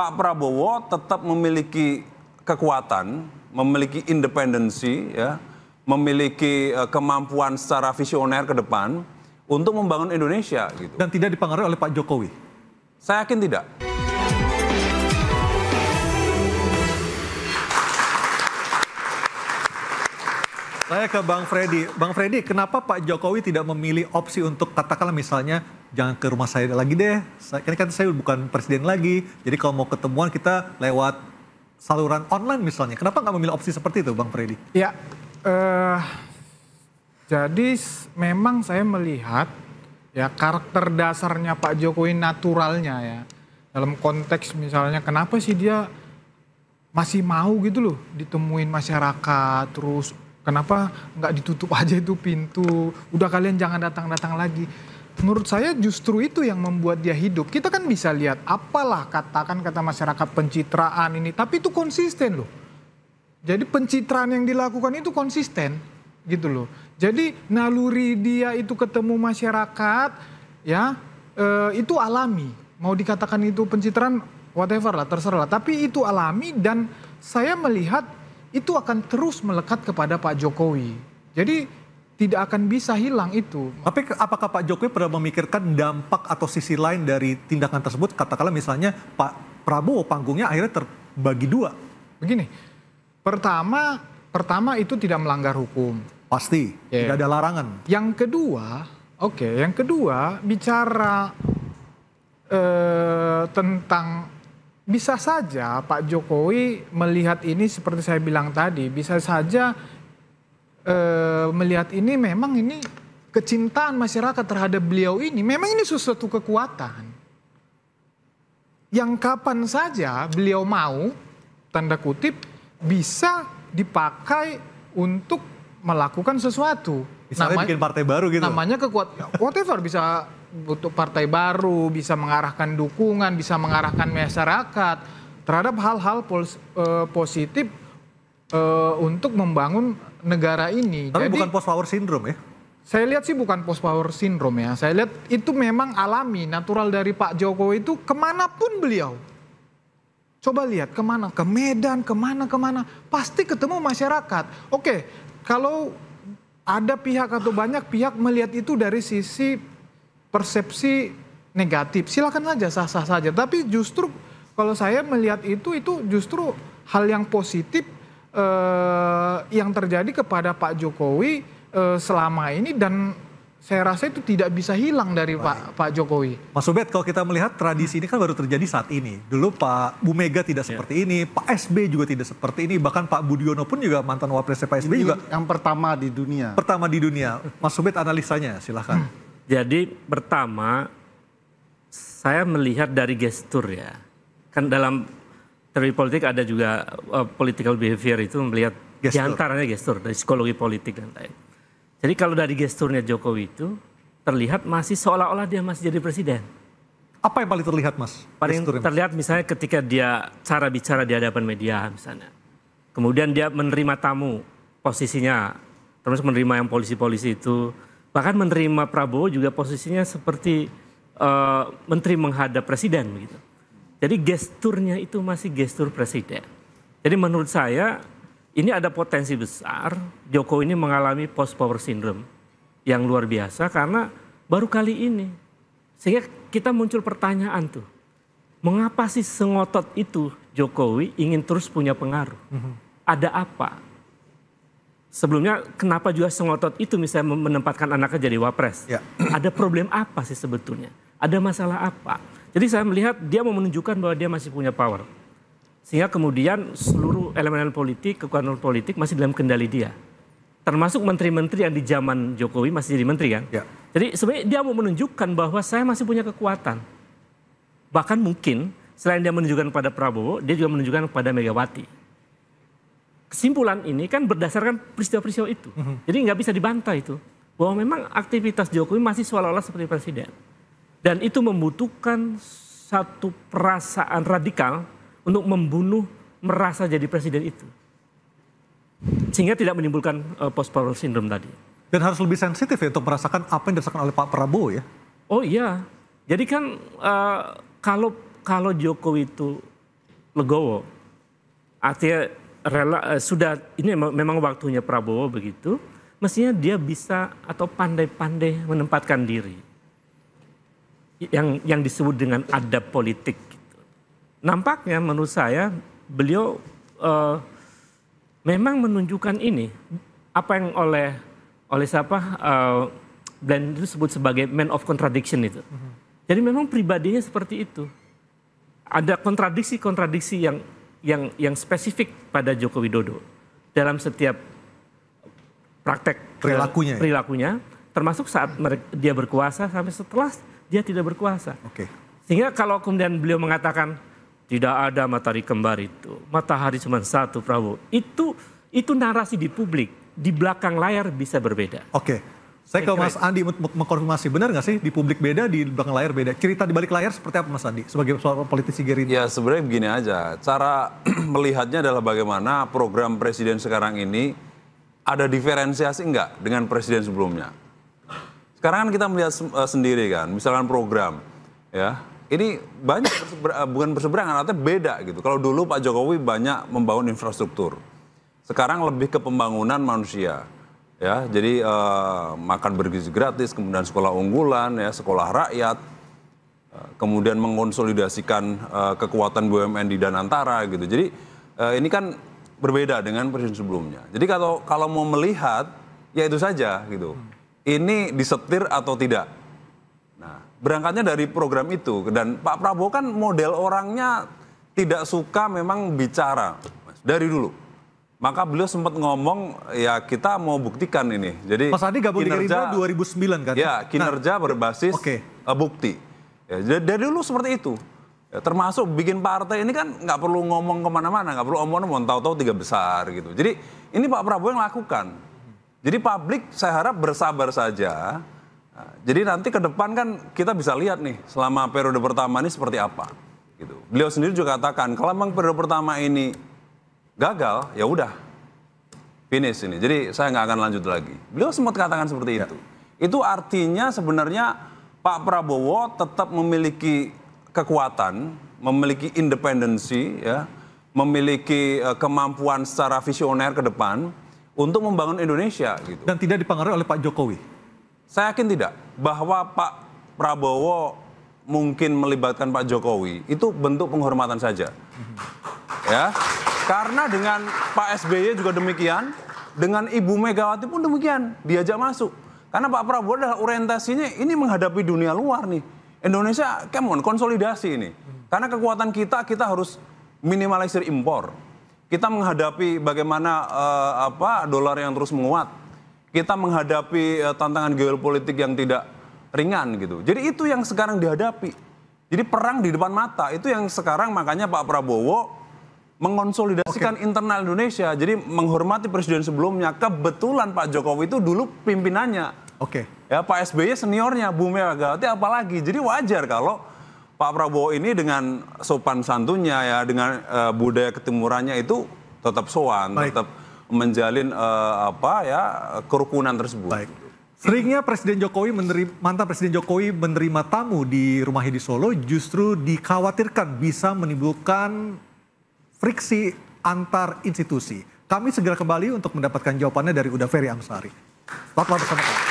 Pak Prabowo tetap memiliki kekuatan, memiliki independensi, ya, memiliki kemampuan secara visioner ke depan untuk membangun Indonesia. Gitu. Dan tidak dipengaruhi oleh Pak Jokowi? Saya yakin tidak. Saya ke Bang Freddy. Bang Freddy, kenapa Pak Jokowi tidak memilih opsi untuk katakanlah misalnya jangan ke rumah saya lagi deh. Kan saya bukan presiden lagi. Jadi kalau mau ketemuan kita lewat saluran online misalnya. Kenapa nggak memilih opsi seperti itu, Bang Freddy? Ya, jadi memang saya melihat ya karakter dasarnya Pak Jokowi naturalnya ya. Dalam konteks misalnya kenapa sih dia masih mau gitu loh ditemuin masyarakat, terus kenapa nggak ditutup aja itu pintu, udah kalian jangan datang-datang lagi. Menurut saya justru itu yang membuat dia hidup. Kita kan bisa lihat apalah katakan kata masyarakat pencitraan ini, tapi itu konsisten loh. Jadi pencitraan yang dilakukan itu konsisten gitu loh. Jadi naluri dia itu ketemu masyarakat ya itu alami. Mau dikatakan itu pencitraan whatever lah, terserah lah. Tapi itu alami dan saya melihat itu akan terus melekat kepada Pak Jokowi. Jadi tidak akan bisa hilang itu. Tapi apakah Pak Jokowi pernah memikirkan dampak atau sisi lain dari tindakan tersebut? Katakanlah misalnya Pak Prabowo panggungnya akhirnya terbagi dua. Begini, pertama itu tidak melanggar hukum. Pasti, tidak ada larangan. Yang kedua bicara tentang bisa saja Pak Jokowi melihat ini seperti saya bilang tadi, bisa saja melihat ini memang ini kecintaan masyarakat terhadap beliau ini, memang ini sesuatu kekuatan. Yang kapan saja beliau mau, tanda kutip, bisa dipakai untuk melakukan sesuatu. Misalnya bikin partai baru gitu. Namanya kekuatan, whatever, bisa untuk partai baru, bisa mengarahkan dukungan, bisa mengarahkan masyarakat terhadap hal-hal positif untuk membangun negara ini. Tapi jadi, bukan post power syndrome ya? Saya lihat sih bukan post power syndrome ya. Saya lihat itu memang alami, natural dari Pak Jokowi itu kemanapun beliau. Coba lihat kemana, ke Medan, kemana, pasti ketemu masyarakat. Oke, kalau ada pihak atau banyak pihak melihat itu dari sisi persepsi negatif, silakan saja, sah-sah saja. Tapi justru kalau saya melihat itu justru hal yang positif yang terjadi kepada Pak Jokowi selama ini dan saya rasa itu tidak bisa hilang dari Pak Jokowi. Mas Ubed, kalau kita melihat tradisi ini kan baru terjadi saat ini. Dulu Pak Bu Mega tidak seperti ini, Pak SB juga tidak seperti ini, bahkan Pak Budiono pun juga mantan wapresnya Pak SB juga. Yang pertama di dunia. Pertama di dunia. Mas Ubed analisanya, silahkan. Jadi pertama saya melihat dari gestur ya. Kan dalam teori politik ada juga political behavior itu melihat diantaranya gestur dari psikologi politik dan lain. Jadi kalau dari gesturnya Jokowi itu terlihat masih seolah-olah dia masih jadi presiden. Apa yang paling terlihat Mas? Paling terlihat misalnya ketika dia cara bicara di hadapan media misalnya. Kemudian dia menerima tamu posisinya, terus menerima yang polisi-polisi itu. Bahkan menerima Prabowo juga posisinya seperti menteri menghadap presiden begitu. Jadi gesturnya itu masih gestur presiden. Jadi menurut saya ini ada potensi besar Jokowi ini mengalami post power syndrome yang luar biasa karena baru kali ini. Sehingga kita muncul pertanyaan tuh, mengapa sih sengotot itu Jokowi ingin terus punya pengaruh? Ada apa? Sebelumnya kenapa juga sengotot itu misalnya menempatkan anaknya jadi wapres? Ya. Ada problem apa sih sebetulnya? Ada masalah apa? Jadi saya melihat dia mau menunjukkan bahwa dia masih punya power. Sehingga kemudian seluruh elemen politik, kekuatan politik masih dalam kendali dia. Termasuk menteri-menteri yang di zaman Jokowi masih jadi menteri kan. Ya. Jadi sebenarnya dia mau menunjukkan bahwa saya masih punya kekuatan. Bahkan mungkin selain dia menunjukkan pada Prabowo, dia juga menunjukkan pada Megawati. Kesimpulan ini kan berdasarkan peristiwa-peristiwa itu. Jadi nggak bisa dibantah itu. Bahwa memang aktivitas Jokowi masih seolah-olah seperti presiden. Dan itu membutuhkan satu perasaan radikal untuk membunuh merasa jadi presiden itu. Sehingga tidak menimbulkan post power syndrome tadi. Dan harus lebih sensitif ya untuk merasakan apa yang dirasakan oleh Pak Prabowo ya? Oh iya, jadi kan kalau Jokowi itu legowo. Artinya sudah ini memang waktunya Prabowo begitu. Mestinya dia bisa atau pandai-pandai menempatkan diri. Yang disebut dengan adab politik. Gitu. Nampaknya menurut saya beliau memang menunjukkan ini. Apa yang oleh siapa Bland itu sebut sebagai man of contradiction itu. Jadi memang pribadinya seperti itu. Ada kontradiksi-kontradiksi yang spesifik pada Joko Widodo dalam setiap praktek perilakunya, termasuk saat dia berkuasa sampai setelah dia tidak berkuasa. Sehingga kalau kemudian beliau mengatakan tidak ada matahari kembar itu, matahari cuma satu, Prabowo, itu narasi di publik, di belakang layar bisa berbeda. Saya ke Mas Andi mengkonfirmasi, benar nggak sih di publik beda, di belakang layar beda? Cerita di balik layar seperti apa Mas Andi sebagai politisi Gerindra? Ya sebenarnya begini aja, cara melihatnya adalah bagaimana program presiden sekarang ini ada diferensiasi enggak dengan presiden sebelumnya. Sekarang kan kita melihat sendiri kan, misalkan program, ya ini banyak bukan berseberangan, artinya beda gitu. Kalau dulu Pak Jokowi banyak membangun infrastruktur, sekarang lebih ke pembangunan manusia. Ya, jadi makan bergizi gratis, kemudian sekolah unggulan, ya sekolah rakyat, kemudian mengonsolidasikan kekuatan BUMN di Danantara gitu. Jadi ini kan berbeda dengan presiden sebelumnya. Jadi kalau mau melihat, ya itu saja gitu. Ini disetir atau tidak. Nah, berangkatnya dari program itu dan Pak Prabowo kan model orangnya tidak suka memang bicara dari dulu. Maka beliau sempat ngomong, ya kita mau buktikan ini. Jadi Mas Andi gabung di Gerindra 2009 kan? Ya, kinerja berbasis bukti. Ya, dari dulu seperti itu. Ya, termasuk bikin partai ini kan nggak perlu ngomong kemana-mana, nggak perlu omong-omong, tahu-tahu 3 besar gitu. Jadi ini Pak Prabowo yang lakukan. Jadi publik saya harap bersabar saja. Nah, jadi nanti ke depan kan kita bisa lihat nih selama periode pertama ini seperti apa. Gitu. Beliau sendiri juga katakan kalau memang periode pertama ini gagal, ya udah finish ini. Jadi saya nggak akan lanjut lagi. Beliau sempat katakan seperti itu. Itu artinya sebenarnya Pak Prabowo tetap memiliki kekuatan, memiliki independensi, ya, memiliki kemampuan secara visioner ke depan untuk membangun Indonesia. Gitu. Dan tidak dipengaruhi oleh Pak Jokowi? Saya yakin tidak. Bahwa Pak Prabowo mungkin melibatkan Pak Jokowi, itu bentuk penghormatan saja. Ya. Karena dengan Pak SBY juga demikian, dengan Ibu Megawati pun demikian, diajak masuk. Karena Pak Prabowo adalah orientasinya ini menghadapi dunia luar nih. Indonesia, come on, konsolidasi ini. Karena kekuatan kita harus minimalisir impor. Kita menghadapi bagaimana dolar yang terus menguat. Kita menghadapi tantangan geopolitik yang tidak ringan gitu. Jadi itu yang sekarang dihadapi. Jadi perang di depan mata, itu yang sekarang makanya Pak Prabowo mengonsolidasikan internal Indonesia, jadi menghormati presiden sebelumnya. Kebetulan Pak Jokowi itu dulu pimpinannya. Ya Pak SBY seniornya, Bu Megawati apalagi. Jadi wajar kalau Pak Prabowo ini dengan sopan santunnya ya, dengan budaya ketimurannya itu tetap sowan, tetap menjalin kerukunan tersebut. Seringnya mantan Presiden Jokowi menerima tamu di rumahnya di Solo justru dikhawatirkan bisa menimbulkan friksi antar institusi. Kami segera kembali untuk mendapatkan jawabannya dari Uda Ferry Amsari. Tetaplah bersama kami.